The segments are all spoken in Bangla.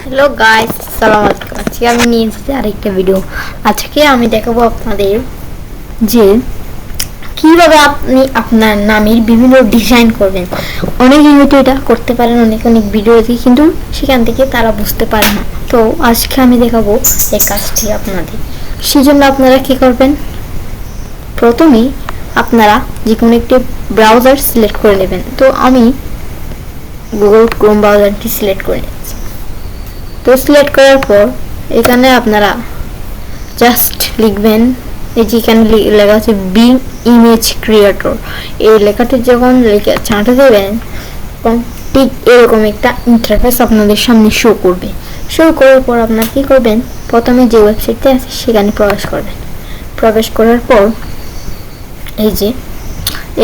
হ্যালো গাইস, আসসালামু আলাইকুম। আজকে আমি নিয়ে এসেছি আরেকটা ভিডিও। আজকে আমি দেখাবো আপনাদের যে কিভাবে আপনি আপনার নামের বিভিন্ন ডিজাইন করবেন। অনেকে হয়তো এটা করতে পারেন অনেক ভিডিও দেখে, কিন্তু সেখান থেকে তারা বুঝতে পারে না। তো আজকে আমি দেখাবো এই কাজটি আপনাদের। সেজন্য আপনারা কি করবেন, প্রথমেই আপনারা যে কোনো একটি ব্রাউজার সিলেক্ট করে নেবেন। তো আমি গুগল ক্রোম ব্রাউজারটি সিলেক্ট করে নিচ্ছি। তো সিলেক্ট করার পর এখানে আপনারা জাস্ট লিখবেন, এই যে এখানে লেখা আছে বিং ইমেজ ক্রিয়েটর। এই লেখাটি যখন লিখে ছাঁটা দেবেন তখন ঠিক এরকম একটা ইন্টারফেস আপনাদের সামনে শো করবে। শো করার পর আপনারা কি করবেন, প্রথমে যে ওয়েবসাইটটা আছে সেখানে প্রবেশ করবেন। প্রবেশ করার পর এই যে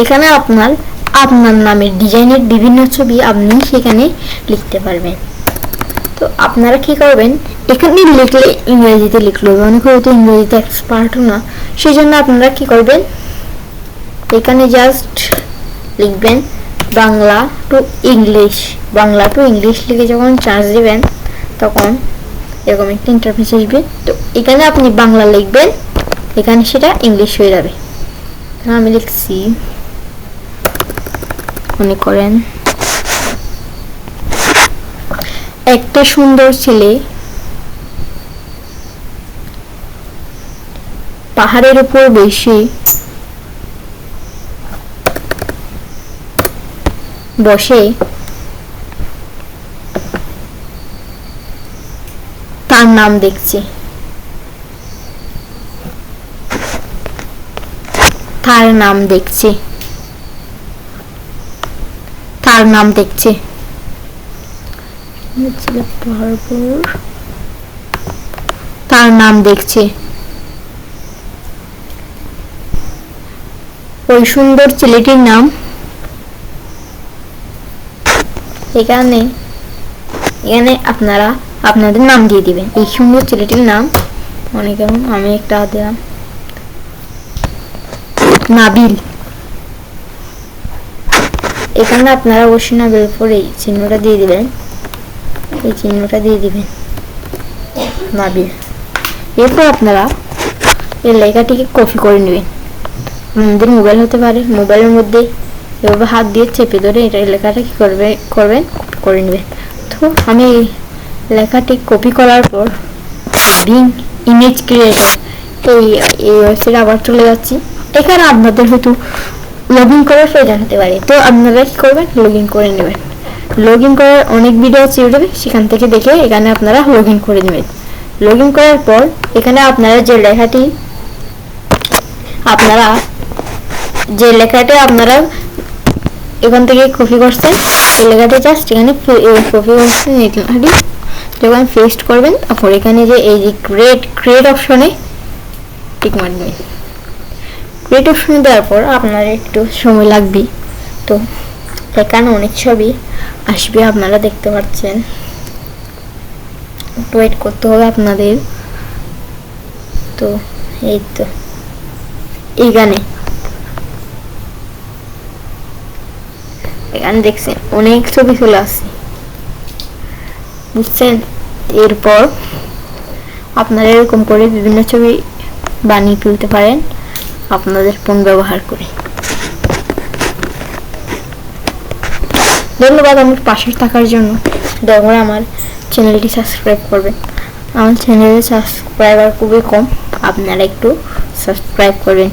এখানে আপনার নামের ডিজাইনের বিভিন্ন ছবি আপনি সেখানে লিখতে পারবেন। তো আপনারা কি করবেন, এখানে লিখলে ইংরেজিতে লিখলে অনেক হয়তো ইংরেজিতে এক্সপার্টও না, সেই জন্য আপনারা কি করবেন, এখানে জাস্ট লিখবেন বাংলা টু ইংলিশ লিখে যখন চার্জ দিবেন তখন এরকম একটা ইন্টারফেস আসবে। তো এখানে আপনি বাংলা লিখবেন, এখানে সেটা ইংলিশ হয়ে যাবে। আমি লিখছি, মনে করেন একটা সুন্দর ছেলে পাহাড়ের উপর বসে তার নাম দেখছে। তার নাম দেখছে ওই সুন্দর ছেলেটির নাম এখানে আপনারা আপনাদের নাম দিয়ে দিবেন। এই সুন্দর ছেলেটির নাম মনে কেমন, আমি একটা দিলাম নাবিল। এখানে আপনারা অবশ্যই নাবিল পরে এই চিহ্নটা দিয়ে দিবেন, নাবিল। এরপর আপনারা এই লেখাটিকে কপি করে নেবেন। আপনাদের মোবাইল হতে পারে, মোবাইলের মধ্যে এভাবে হাত দিয়ে চেপে ধরে এটা লেখাটা কি করবেন করে নেবেন। তো আমি লেখাটি কপি করার পর বিং ইমেজ ক্রিয়েটর এই ওয়েবসাইটে আবার চলে যাচ্ছি। এখানে আপনাদের হয়তো লগ ইন করার প্রয়োজন হতে পারে। তো আপনারা কি করবেন, লগ ইন করে নেবেন। লগ ইন করার অনেক ভিডিও আছে ইউটিউবে, সেখান থেকে দেখে এখানে আপনারা লগ ইন করে নেবেন। লগ ইন করার পর এখানে আপনারা যে লেখাটি এখান থেকে কপি করছেন, এই লেখাটি জাস্ট এখানে কপি করছেন। এই লেখাটি যখন পেস্ট করবেন তারপর এখানে যে এই যে ক্রিয়েট অপশনে টিক মারবেন। ক্রিয়েট অপশনে দেওয়ার পর আপনার একটু সময় লাগবে। তো এখানে অনেক ছবি আসবে, আপনারা দেখতে পাচ্ছেন। একটু ওয়েট করতে হবে আপনাদের। তো এই তো এখানে দেখছেন অনেক ছবি চলে আসছে, বুঝছেন। এরপর আপনারা এরকম করে বিভিন্ন ছবি বানিয়ে তুলতে পারেন আপনাদের ফোন ব্যবহার করে। ধন্যবাদ আমার পাশে থাকার জন্য। দয়া করে আমার চ্যানেলটি সাবস্ক্রাইব করবেন। আমার চ্যানেলে সাবস্ক্রাইবার খুবই কম, আপনারা একটু সাবস্ক্রাইব করবেন।